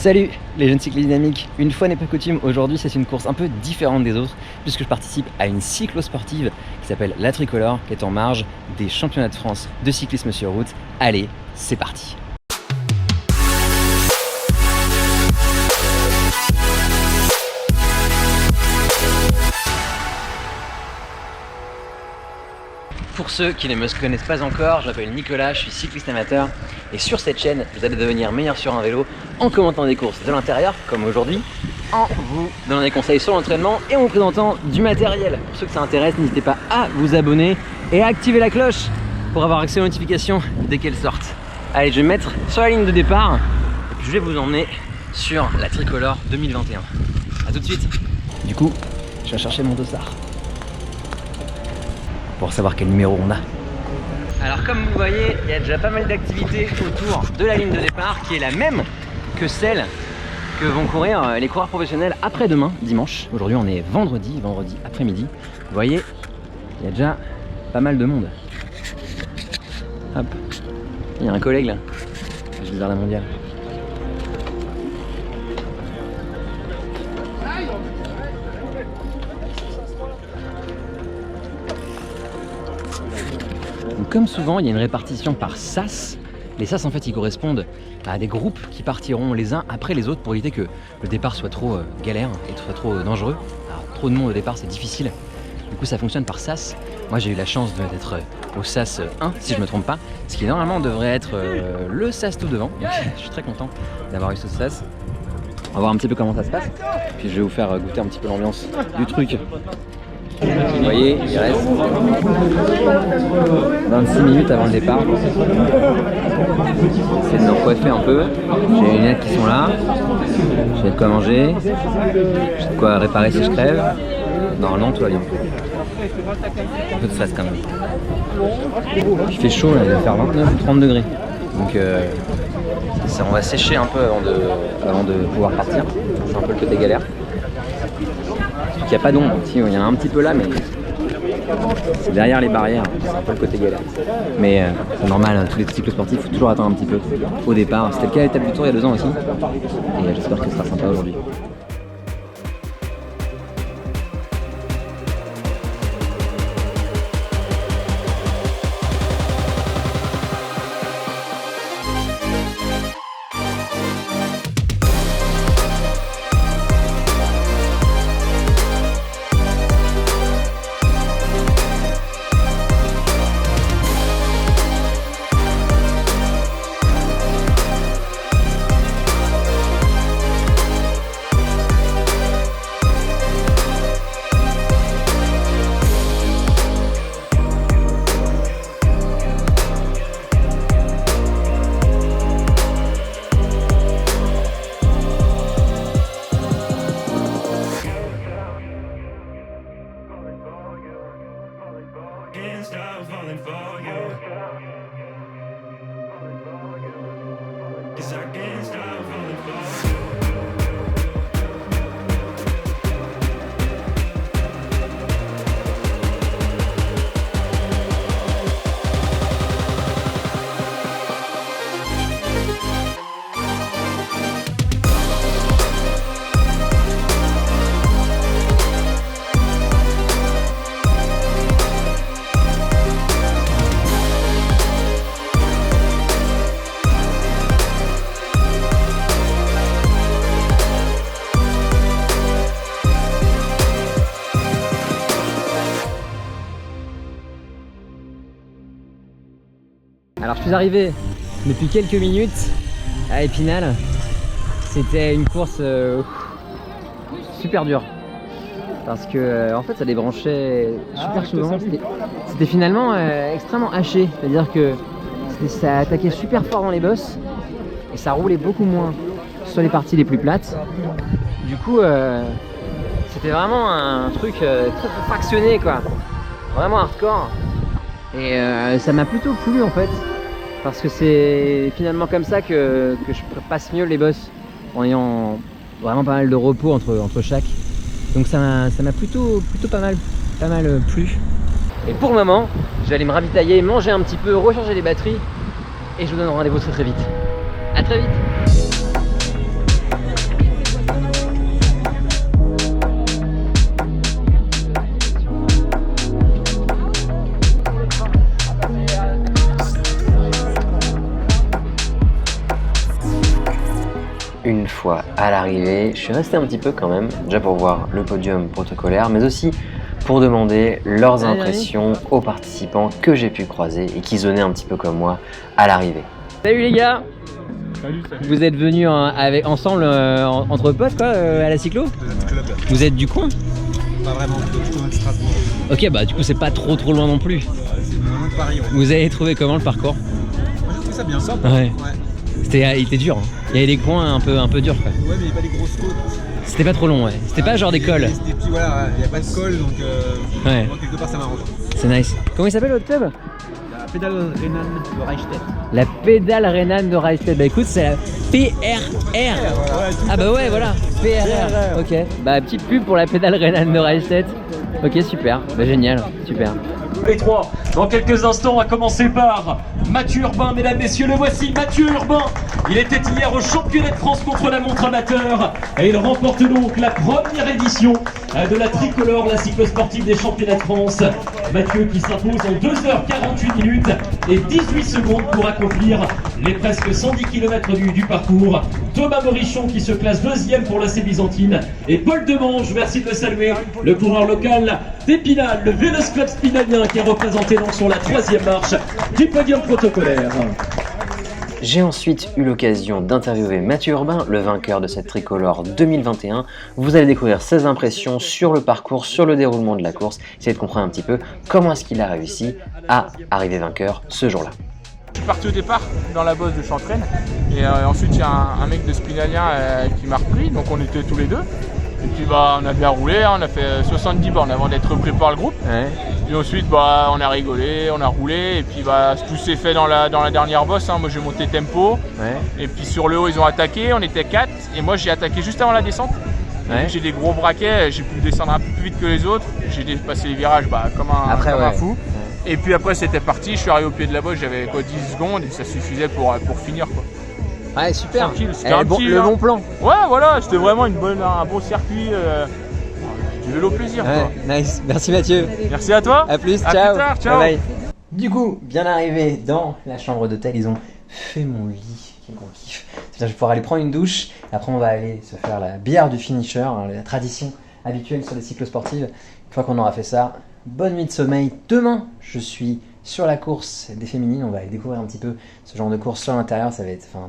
Salut les jeunes cyclistes dynamiques. Une fois n'est pas coutume, aujourd'hui c'est une course un peu différente des autres puisque je participe à une cyclo-sportive qui s'appelle la Tricolore, qui est en marge des championnats de France de cyclisme sur route. Allez, c'est parti. Pour ceux qui ne me connaissent pas encore, je m'appelle Nicolas, je suis cycliste amateur et sur cette chaîne, vous allez devenir meilleur sur un vélo en commentant des courses de l'intérieur, comme aujourd'hui, en vous donnant des conseils sur l'entraînement et en vous présentant du matériel. Pour ceux que ça intéresse, n'hésitez pas à vous abonner et à activer la cloche pour avoir accès aux notifications dès qu'elles sortent. Allez, je vais me mettre sur la ligne de départ et puis je vais vous emmener sur la Tricolore 2021. A tout de suite. Du coup, je vais chercher mon dossard pour savoir quel numéro on a. Alors comme vous voyez, il y a déjà pas mal d'activités autour de la ligne de départ qui est la même que celle que vont courir les coureurs professionnels après-demain, dimanche. Aujourd'hui on est vendredi après-midi. Vous voyez, il y a déjà pas mal de monde. Hop, il y a un collègue là, je vais vers la mondiale. Donc, comme souvent, il y a une répartition par sas. Les sas, en fait, ils correspondent à des groupes qui partiront les uns après les autres pour éviter que le départ soit trop galère et soit trop dangereux. Alors, trop de monde au départ, c'est difficile. Du coup, ça fonctionne par sas. Moi, j'ai eu la chance d'être au sas 1, si je me trompe pas, ce qui normalement devrait être le sas tout devant. Donc, je suis très content d'avoir eu ce sas. On va voir un petit peu comment ça se passe. Puis, je vais vous faire goûter un petit peu l'ambiance du truc. Vous voyez, il reste 26 minutes avant le départ. J'essaie de me recoiffer un peu. J'ai les lunettes qui sont là. J'ai de quoi manger. J'ai de quoi réparer si je crève. Normalement, tout va bien. Un peu de stress quand même. Il fait chaud, là, il va faire 29 ou 30 degrés. Donc on va sécher un peu avant de pouvoir partir. C'est un peu le côté galère. Il n'y a pas d'ombre, il y en a un petit peu là, mais c'est derrière les barrières, c'est un peu le côté galère. Mais c'est normal, tous les cyclosportifs, il faut toujours attendre un petit peu au départ. C'était le cas à l'étape du Tour il y a 2 ans aussi, et j'espère que ce sera sympa aujourd'hui. Alors je suis arrivé depuis quelques minutes à Épinal. C'était une course super dure parce que en fait ça débranchait super souvent. C'était finalement extrêmement haché, c'est-à-dire que ça attaquait super fort dans les bosses et ça roulait beaucoup moins sur les parties les plus plates. Du coup c'était vraiment un truc très fractionné quoi, vraiment hardcore. Et ça m'a plutôt plu en fait, parce que c'est finalement comme ça que je passe mieux les bosses, en ayant vraiment pas mal de repos entre chaque. Donc ça m'a plutôt pas mal plu. Et pour le moment, je vais aller me ravitailler, manger un petit peu, recharger les batteries, et je vous donne rendez-vous très vite. A très vite. une fois à l'arrivée, je suis resté un petit peu quand même, déjà pour voir le podium protocolaire, mais aussi pour demander leurs impressions aux participants que j'ai pu croiser et qui zonaient un petit peu comme moi à l'arrivée. Salut les gars! Salut. Vous êtes venus ensemble entre potes quoi, à la cyclo? Club. Vous êtes du coin? Pas vraiment, plutôt de Strasbourg. Ok, bah du coup c'est pas trop loin non plus. C'est loin de Paris, ouais. Vous avez trouvé comment le parcours? Moi j'ai trouvé ça bien. Ouais. Il était dur, hein. Il y avait des coins un peu durs quoi. Ouais, mais il n'y a pas des grosses côtes. C'était pas trop long, ouais. C'était pas genre des cols. Des petits, voilà, il n'y a pas de colle, donc ouais. quelque part ça m'arrange. C'est nice. Comment il s'appelle votre club? La pédale Rhénane de Reichstedt. La pédale Rhénane de Reichstedt. Bah écoute, c'est la PRR. Voilà. Ah bah ouais, voilà. PRR. Ok. Bah petite pub pour la pédale Rhénane de Reichstedt. Ok, super. Bah génial. Super. Les trois, dans quelques instants, on va commencer par Mathieu Urbain, mesdames, messieurs, le voici, Mathieu Urbain. Il était hier au championnat de France contre la montre amateur et il remporte donc la première édition de la tricolore, la cyclosportive des championnats de France. Mathieu qui s'impose en 2h48 minutes et 18 secondes pour accomplir les presque 110 km du parcours. Thomas Morichon qui se classe deuxième pour l'AC Byzantine et Paul Demange, merci de le saluer, le coureur local d'Épinal, le Vélos Club Spinalien qui est représenté donc sur la 3e marche du podium protocolaire. J'ai ensuite eu l'occasion d'interviewer Mathieu Urbain, le vainqueur de cette tricolore 2021. Vous allez découvrir ses impressions sur le parcours, sur le déroulement de la course, essayer de comprendre un petit peu comment est-ce qu'il a réussi à arriver vainqueur ce jour-là. Je suis parti au départ dans la bosse de Chantraine et ensuite il y a un mec de Spinalien qui m'a repris, donc on était tous les deux. Et puis bah, on a bien roulé, on a fait 70 bornes avant d'être repris par le groupe. Ouais. Puis ensuite bah, on a rigolé, on a roulé et puis bah, tout s'est fait dans la dernière bosse. Hein. Moi j'ai monté tempo, ouais. Et puis sur le haut ils ont attaqué, on était 4 et moi j'ai attaqué juste avant la descente. Ouais. J'ai des gros braquets, j'ai pu descendre un peu plus vite que les autres, j'ai dépassé les virages bah, comme un fou. Ouais. Et puis après c'était parti, je suis arrivé au pied de la bosse, j'avais 10 secondes et ça suffisait pour finir quoi. Ouais, super. Tranquille, le bon plan. Ouais, voilà, c'était vraiment un bon circuit. Du vélo plaisir. Ouais, quoi. Nice. Merci Mathieu. Merci à toi. À plus, à ciao. Plus tard, ciao. Bye bye. Du coup, bien arrivé dans la chambre d'hôtel, ils ont fait mon lit. Quel gros kiff. Je vais pouvoir aller prendre une douche. Après, on va aller se faire la bière du finisher, hein, la tradition habituelle sur les cyclosportives. Une fois qu'on aura fait ça, bonne nuit de sommeil. Demain, je suis sur la course des féminines, on va aller découvrir un petit peu ce genre de course sur l'intérieur,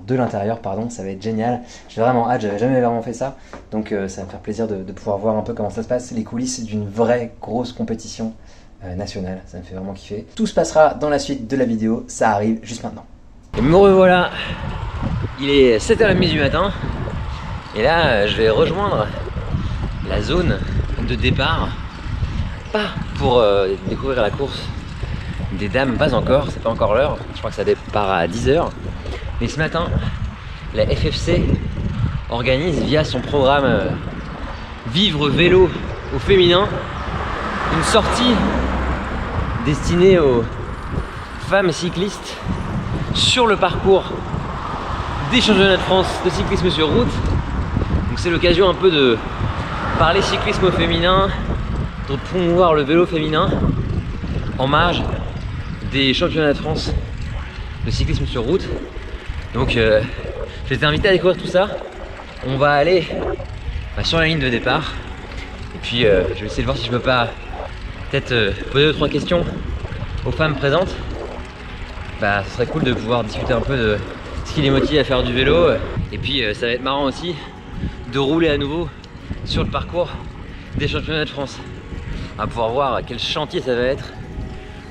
de l'intérieur, ça va être génial. J'ai vraiment hâte, j'avais jamais vraiment fait ça, donc ça va me faire plaisir de pouvoir voir un peu comment ça se passe, les coulisses d'une vraie grosse compétition nationale, ça me fait vraiment kiffer. Tout se passera dans la suite de la vidéo, ça arrive juste maintenant. Et me revoilà, il est 7h30 du matin, et là je vais rejoindre la zone de départ, pas pour découvrir la course des dames, pas encore, c'est pas encore l'heure, je crois que ça départ à 10h. Mais ce matin, la FFC organise via son programme Vivre Vélo au féminin une sortie destinée aux femmes cyclistes sur le parcours des championnats de France de cyclisme sur route. Donc c'est l'occasion un peu de parler cyclisme au féminin, de promouvoir le vélo féminin en marge des championnats de France de cyclisme sur route. Donc j'ai été invité à découvrir tout ça. On va aller sur la ligne de départ et puis je vais essayer de voir si je peux pas peut-être poser 2-3 questions aux femmes présentes. Ce serait cool de pouvoir discuter un peu de ce qui les motive à faire du vélo et puis ça va être marrant aussi de rouler à nouveau sur le parcours des championnats de France. On va pouvoir voir quel chantier ça va être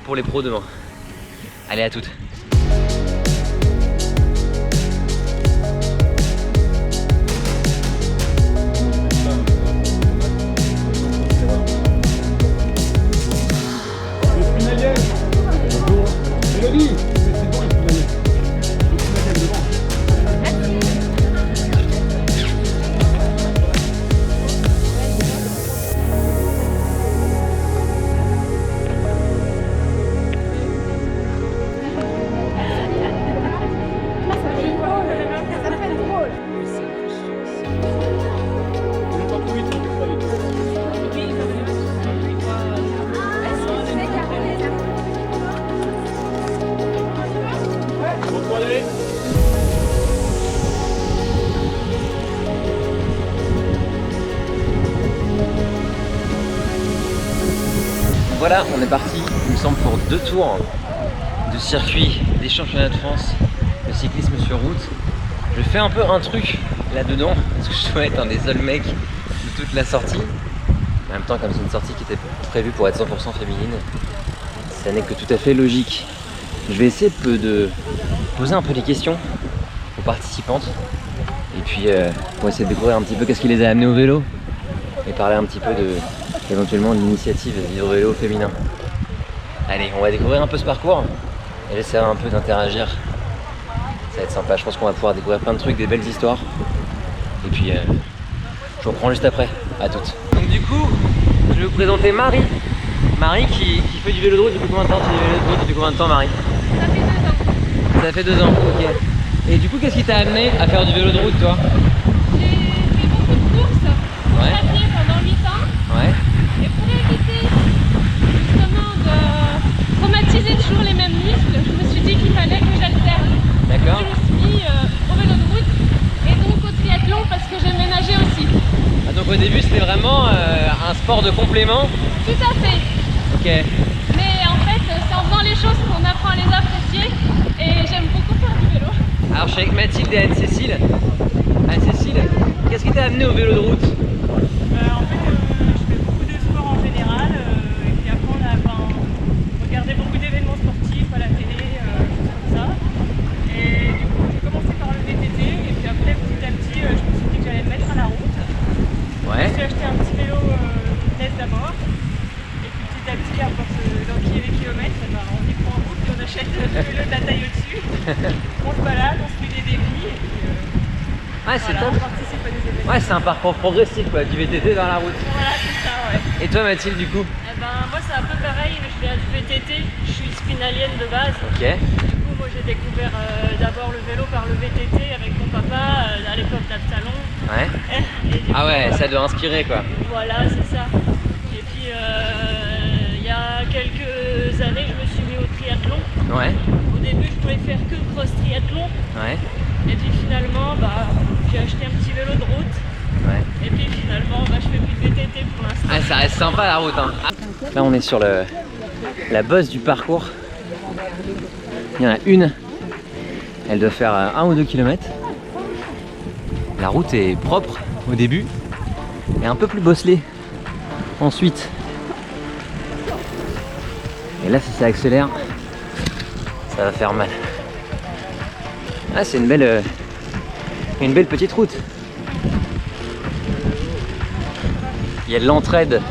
pour les pros demain. Allez, à toutes. Voilà, on est parti, il me semble, pour 2 tours de circuit des championnats de France de cyclisme sur route. Je fais un peu un truc là-dedans, parce que je dois être un des seuls mecs de toute la sortie. En même temps, comme c'est une sortie qui était prévue pour être 100% féminine, ça n'est que tout à fait logique. Je vais essayer de poser un peu des questions aux participantes. Et puis, on va essayer de découvrir un petit peu qu'est-ce qui les a amenées au vélo. Et parler un petit peu éventuellement de l'initiative Vivre Vélo féminin. Allez, on va découvrir un peu ce parcours et j'essaierai un peu d'interagir. Ça va être sympa, je pense qu'on va pouvoir découvrir plein de trucs, des belles histoires. Et puis, je vous reprends juste après. À toutes. Donc du coup, je vais vous présenter Marie. Marie qui fait du vélo de route depuis combien de temps? Tu fais du vélo de route depuis combien de temps, Marie? Ça fait 2 ans. Ça fait 2 ans, ok. Et du coup, qu'est-ce qui t'a amené à faire du vélo de route, toi? J'ai fait beaucoup de courses en papier pendant 8 ans. Ouais. Et pour éviter justement de traumatiser toujours les mêmes muscles, je me suis dit qu'il fallait que j'alterne. D'accord. Je me suis mis au vélo de route et donc au triathlon parce que j'aimais nager aussi. Ah, donc au début, c'était vraiment un sport de complément? Tout à fait. Ok. Mais en fait, c'est en faisant les choses qu'on apprend à les apprécier et j'aime beaucoup faire du vélo. Alors, je suis avec Mathilde et Anne-Cécile. Anne-Cécile, qu'est-ce qui t'a amené au vélo de route? En fait, je fais beaucoup de sport en général et puis après on regardait beaucoup d'événements sportifs à la télé, choses comme ça. Et du coup j'ai commencé par le VTT et puis après petit à petit je me suis dit que j'allais me mettre à la route. Je me suis acheté un petit vélo vitesse d'abord et puis petit à petit à force d'enquiller les kilomètres, on y prend un coup puis on achète le vélo de la taille au-dessus. On se balade, on se fait des défis et puis Ouais, c'est voilà, top. on participe à des événements. Ouais, c'est un parcours progressif, quoi, du VTT vers la route. Voilà, c'est ça, ouais. Et toi, Mathilde, du coup? Eh ben, moi c'est un peu pareil, je fais du VTT, je suis spinalienne de base. Ok. Du coup moi j'ai découvert d'abord le vélo par le VTT avec mon papa à l'époque d'Absalon. Ouais. Et du Ah coup, ouais, ça doit inspirer, quoi. voilà, c'est ça. Et puis il y a quelques années je me suis mis au triathlon. Ouais. Au début je voulais faire que cross triathlon. Ouais. Et puis finalement j'ai acheté un petit vélo de route. Ouais. Et puis finalement je fais plus de VTT pour l'instant. Ah, ça reste sympa la route, hein. Là, on est sur la bosse du parcours. Il y en a une. Elle doit faire 1 ou 2 km. La route est propre au début et un peu plus bosselée ensuite. Et là, si ça accélère, ça va faire mal. Ah, c'est une belle petite route. Il y a de l'entraide.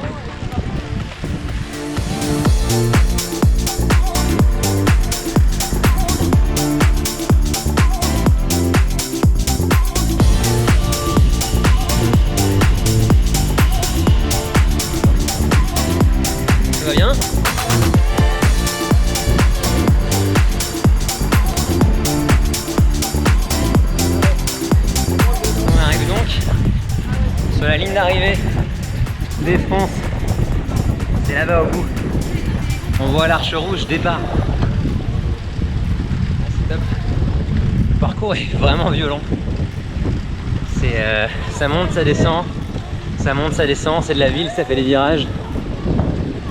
Ça va bien? On arrive donc sur la ligne d'arrivée des France. C'est là-bas au bout. On voit l'Arche Rouge départ. C'est top. Le parcours est vraiment violent. Ça monte, ça descend. Ça monte, ça descend. C'est de la ville, ça fait des virages.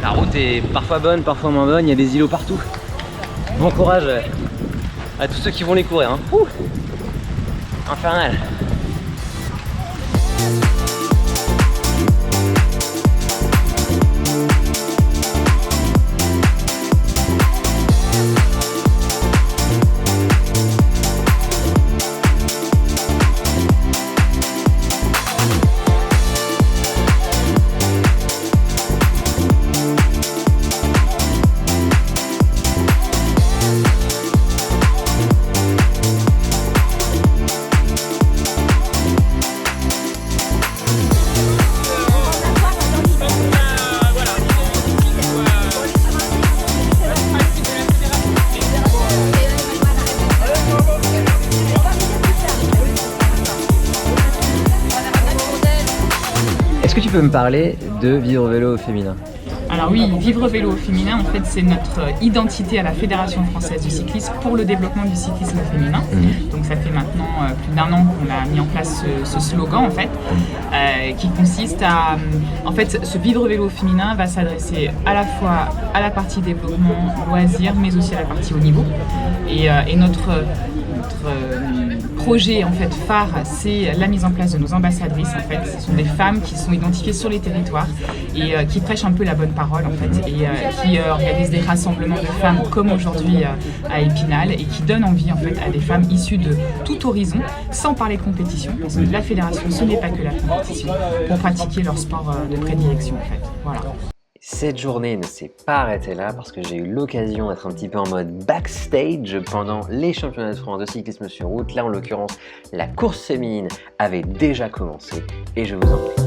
La route est parfois bonne, parfois moins bonne. Il y a des îlots partout. Bon courage à tous ceux qui vont les courir, hein. Ouh, infernal. Est-ce que tu peux me parler de Vivre Vélo féminin? Alors oui, Vivre Vélo au féminin, en fait, c'est notre identité à la Fédération française du cyclisme pour le développement du cyclisme féminin. Donc ça fait maintenant plus d'1 an qu'on a mis en place ce slogan, en fait, qui consiste à... En fait, ce Vivre Vélo au féminin va s'adresser à la fois à la partie développement, loisirs, mais aussi à la partie haut niveau. Et notre projet en fait phare, c'est la mise en place de nos ambassadrices. En fait, ce sont des femmes qui sont identifiées sur les territoires et qui prêchent un peu la bonne parole en fait, et qui organisent des rassemblements de femmes comme aujourd'hui à Épinal et qui donnent envie en fait à des femmes issues de tout horizon, sans parler de compétition, parce que la fédération ce n'est pas que la compétition, pour pratiquer leur sport de prédilection en fait. Voilà. Cette journée ne s'est pas arrêtée là parce que j'ai eu l'occasion d'être un petit peu en mode backstage pendant les championnats de France de cyclisme sur route. Là, en l'occurrence, la course féminine avait déjà commencé et je vous en prie.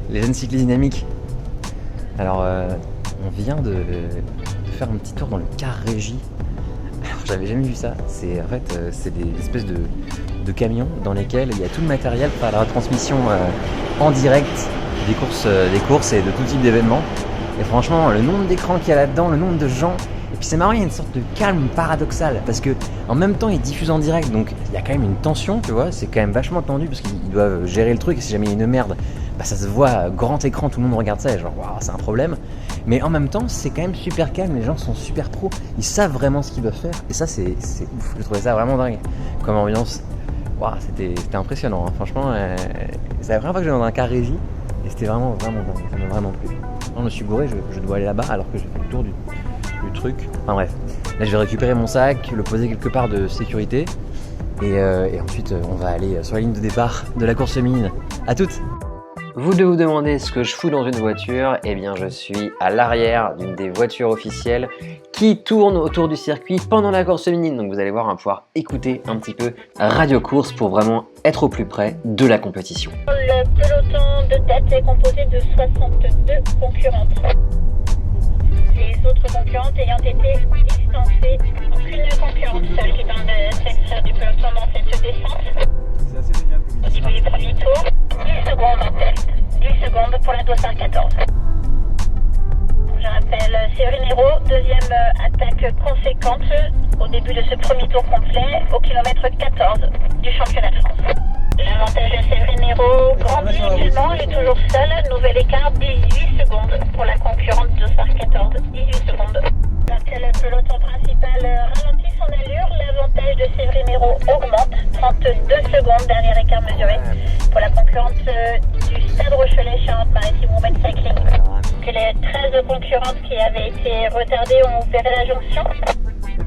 Les jeunes cyclistes dynamiques. Alors, on vient de faire un petit tour dans le car régie. Alors, j'avais jamais vu ça. C'est en fait, c'est des espèces de camions dans lesquels il y a tout le matériel pour la retransmission en direct des courses et de tout type d'événements. Et franchement, le nombre d'écrans qu'il y a là-dedans, le nombre de gens. Et puis c'est marrant, il y a une sorte de calme paradoxal parce que en même temps ils diffusent en direct, donc il y a quand même une tension, tu vois, c'est quand même vachement tendu parce qu'ils doivent gérer le truc et si jamais il y a une merde, bah ça se voit, grand écran, tout le monde regarde ça et genre waouh, c'est un problème. Mais en même temps c'est quand même super calme, les gens sont super pros, ils savent vraiment ce qu'ils doivent faire et ça c'est ouf, je trouvais ça vraiment dingue comme ambiance. Waouh, c'était impressionnant, hein. Franchement, c'est la première fois que j'étais dans un car régie et c'était vraiment dingue, ça m'a vraiment plu. Quand je me suis gouré, je dois aller là-bas alors que j'ai fait le tour du truc. Enfin bref, là je vais récupérer mon sac, le poser quelque part de sécurité et ensuite on va aller sur la ligne de départ de la course féminine. À toutes. Vous devez vous demander ce que je fous dans une voiture. Eh bien je suis à l'arrière d'une des voitures officielles qui tourne autour du circuit pendant la course féminine. Donc vous allez voir, on va pouvoir écouter un petit peu Radio Course pour vraiment être au plus près de la compétition. Le peloton de tête est composé de 62 concurrentes. Les autres concurrentes ayant été distancées, aucune concurrente seule qui tente de s'extraire du peloton dans cette descente. C'est assez génial comme Au début du premier tour, 10 secondes en test, 10 secondes pour la dossard 14. Je rappelle Séverine Hérault, deuxième attaque conséquente au début de ce premier tour complet au kilomètre 14 du championnat de France. L'avantage de Séverine Hérault grandit également, elle est toujours seule, nouvel écart 18 secondes pour la concurrente dossard 14, 18 secondes. Donc le peloton principal ralentit son allure, l'avantage de Séverine Hérault augmente, 32 secondes, dernier écart mesuré pour la concurrente du Stade Rochelet Charente-Maritime Women Cycling. Que les 13 concurrentes qui avaient été retardées ont opéré la jonction.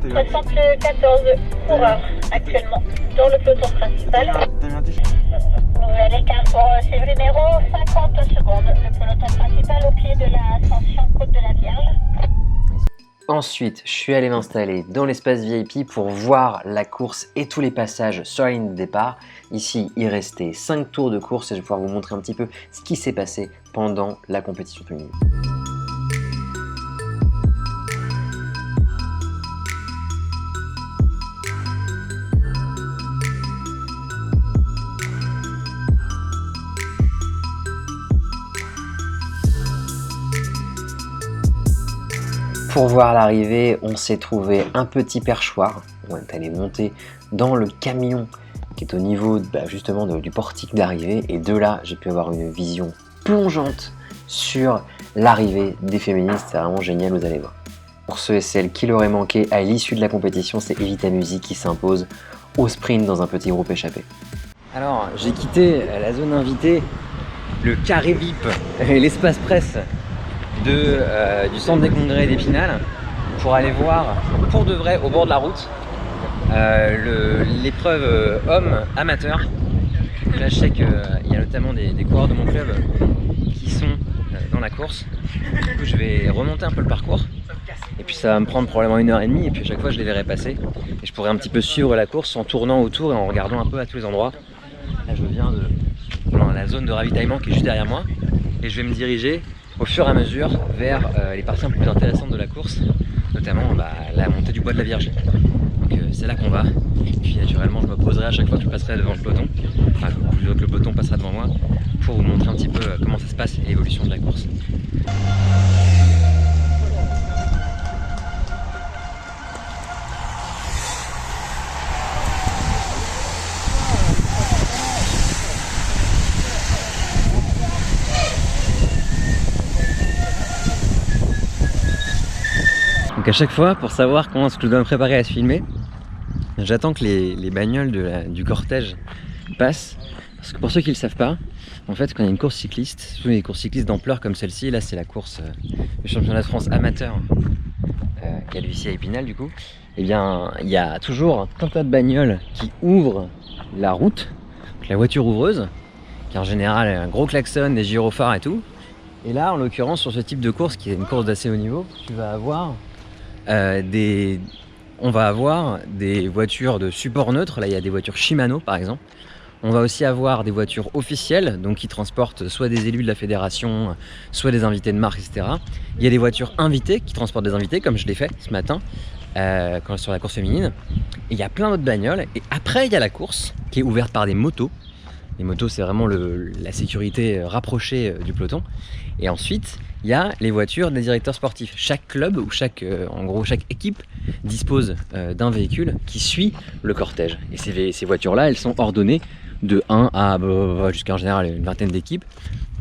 74 coureurs actuellement dans le peloton principal. Nouvel écart pour Séverine Hérault, 50 secondes. Le peloton principal au pied de l'ascension Côte de la Vierge. Ensuite, je suis allé m'installer dans l'espace VIP pour voir la course et tous les passages sur la ligne de départ. Ici, il restait 5 tours de course et je vais pouvoir vous montrer un petit peu ce qui s'est passé pendant la compétition féminine. Pour voir l'arrivée, on s'est trouvé un petit perchoir. On est allé monter dans le camion qui est au niveau justement du portique d'arrivée. Et de là, j'ai pu avoir une vision plongeante sur l'arrivée des féministes. C'est vraiment génial, vous allez voir. Pour ceux et celles qui l'auraient manqué à l'issue de la compétition, c'est Evita Musi qui s'impose au sprint dans un petit groupe échappé. Alors, j'ai quitté la zone invitée, le carré VIP et l'espace presse du centre des congrès d'Épinal pour aller voir pour de vrai au bord de la route l'épreuve homme amateur. Là je sais qu'il y a notamment des coureurs de mon club qui sont dans la course. Du coup je vais remonter un peu le parcours Et puis ça va me prendre probablement 1h30 et puis à chaque fois je les verrai passer. Et je pourrai un petit peu suivre la course en tournant autour et en regardant un peu à tous les endroits. Là je viens de la zone de ravitaillement qui est juste derrière moi. Et je vais me diriger au fur et à mesure vers les parties un peu plus intéressantes de la course. Notamment la montée du bois de la Vierge. Donc c'est là qu'on va. Et puis naturellement je me poserai à chaque fois que je passerai devant le peloton. Enfin que le peloton passera devant moi. Pour vous montrer un petit peu comment ça se passe et l'évolution de la course. Donc à chaque fois, pour savoir comment est-ce que je dois me préparer à se filmer, j'attends que les bagnoles du cortège passent. Parce que pour ceux qui ne le savent pas, en fait quand il y a une course cycliste, surtout des courses cyclistes d'ampleur comme celle-ci, là c'est la course du championnat de France amateur qui a lieu ici à Épinal du coup, et bien il y a toujours un tas de bagnoles qui ouvrent la route, donc la voiture ouvreuse, qui en général a un gros klaxon, des gyrophares et tout. Et là en l'occurrence sur ce type de course qui est une course d'assez haut niveau, tu vas avoir on va avoir des voitures de support neutre. Là il y a des voitures Shimano par exemple. On va aussi avoir des voitures officielles, donc qui transportent soit des élus de la fédération, soit des invités de marque, etc. Il y a des voitures invitées qui transportent des invités, comme je l'ai fait ce matin sur la course féminine. Et il y a plein d'autres bagnoles. Et après, il y a la course qui est ouverte par des motos. Les motos, c'est vraiment la sécurité rapprochée du peloton. Et ensuite, il y a les voitures des directeurs sportifs. Chaque club ou chaque équipe dispose d'un véhicule qui suit le cortège. Et ces voitures-là, elles sont ordonnées de 1 à jusqu'à en général une vingtaine d'équipes.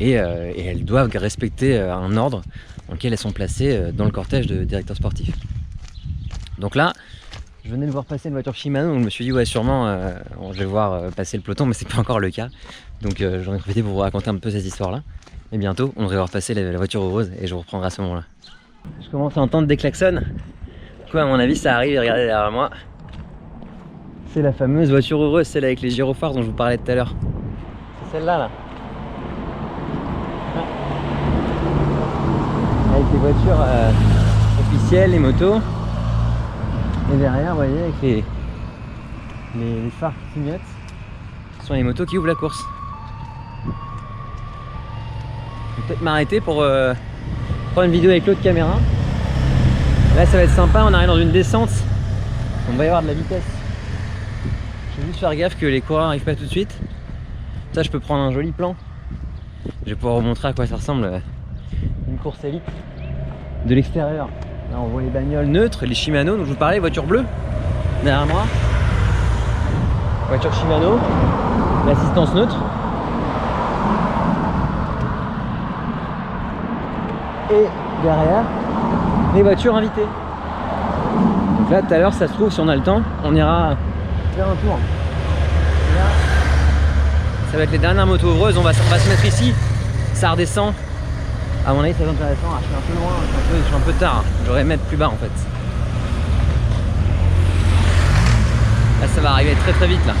Et elles doivent respecter un ordre dans lequel elles sont placées dans le cortège de directeurs sportifs. Donc là, je venais de voir passer une voiture Shimano, donc je me suis dit ouais sûrement je vais voir passer le peloton, mais c'est pas encore le cas. Donc j'en ai profité pour vous raconter un peu cette histoire-là. Et bientôt, on devrait voir passer la voiture heureuse et je vous reprendrai à ce moment-là. Je commence à entendre des klaxons. Quoi, à mon avis, ça arrive, regardez derrière moi. C'est la fameuse voiture heureuse, celle avec les gyrophares dont je vous parlais tout à l'heure. C'est celle-là, là. Avec les voitures officielles, les motos. Et derrière, vous voyez, avec les phares qui clignotent, ce sont les motos qui ouvrent la course. Je vais peut-être m'arrêter pour prendre une vidéo avec l'autre caméra. Là, ça va être sympa, on arrive dans une descente. On va y avoir de la vitesse. Je vais juste faire gaffe que les coureurs n'arrivent pas tout de suite. Ça, je peux prendre un joli plan. Je vais pouvoir vous montrer à quoi ça ressemble une course élite de l'extérieur. Là on voit les bagnoles neutres, les Shimano dont je vous parlais, voiture bleue derrière moi. Voiture Shimano, l'assistance neutre. Et derrière, les voitures invitées. Donc là tout à l'heure ça se trouve, si on a le temps, on ira faire un tour. Là, ça va être les dernières motos ouvreuses, on va se mettre ici, ça redescend. À mon avis, c'est intéressant. Ah, je suis un peu loin, je suis un peu tard. J'aurais aimé être plus bas en fait. Là, ça va arriver très très vite là.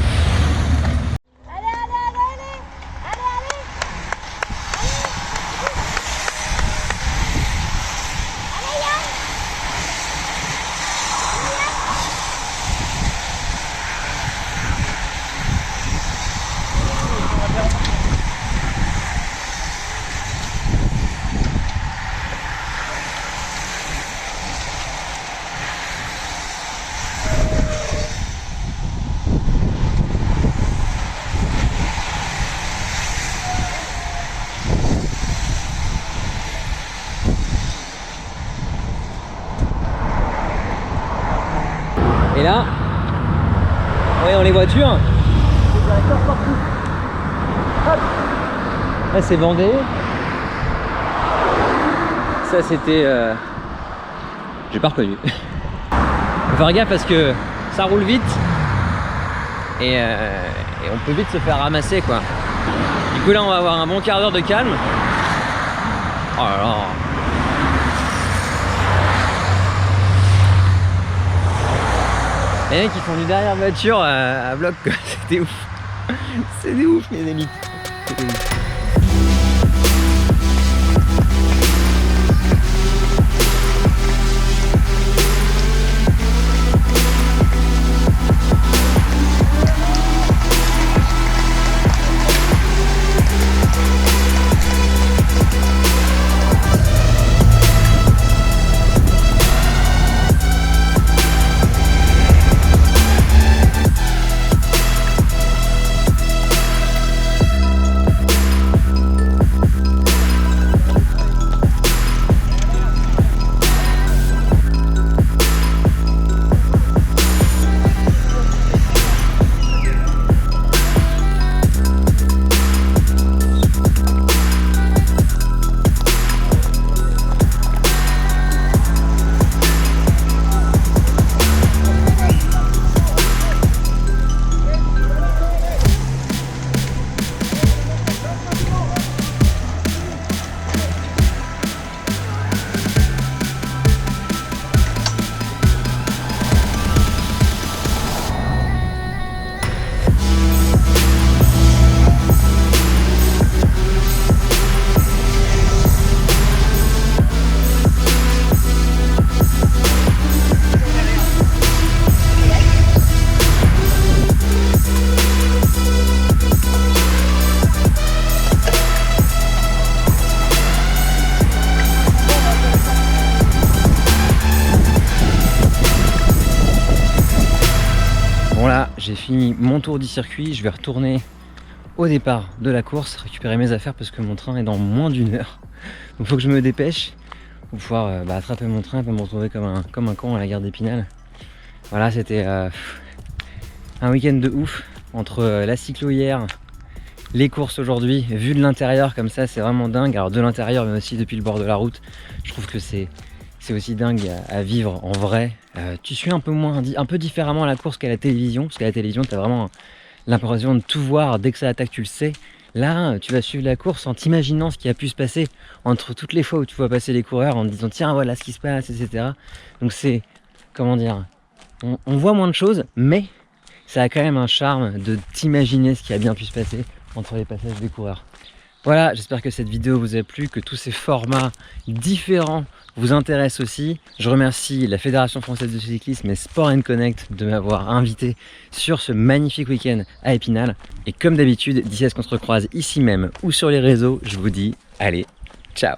Et là, voyons les voitures. Hop. Là c'est Vendée. Ça c'était... J'ai pas reconnu. Faut faire gaffe parce que ça roule vite. Et on peut vite se faire ramasser quoi. Du coup là on va avoir un bon quart d'heure de calme. Oh là là. Les mecs qui font du derrière voiture à bloc quoi, c'était ouf. C'était ouf mes amis. C'était ouf. j'ai fini mon tour du circuit, je vais retourner au départ de la course, récupérer mes affaires parce que mon train est dans moins d'1 heure. Donc il faut que je me dépêche pour pouvoir attraper mon train et pas me retrouver comme un con à la gare d'Épinal. Voilà, c'était un week-end de ouf entre la cyclo hier, les courses aujourd'hui. Vu de l'intérieur comme ça, c'est vraiment dingue. Alors de l'intérieur mais aussi depuis le bord de la route, je trouve que c'est aussi dingue à vivre en vrai. Tu suis un peu différemment la course qu'à la télévision, parce qu'à la télévision tu as vraiment l'impression de tout voir, dès que ça attaque tu le sais. Là tu vas suivre la course en t'imaginant ce qui a pu se passer entre toutes les fois où tu vois passer les coureurs, en te disant tiens voilà ce qui se passe, etc. Donc c'est, comment dire, on voit moins de choses, mais ça a quand même un charme de t'imaginer ce qui a bien pu se passer entre les passages des coureurs. Voilà, j'espère que cette vidéo vous a plu, que tous ces formats différents vous intéressent aussi. Je remercie la Fédération Française de Cyclisme et Sport & Connect de m'avoir invité sur ce magnifique week-end à Épinal. Et comme d'habitude, d'ici à ce qu'on se recroise ici même ou sur les réseaux, je vous dis allez, ciao!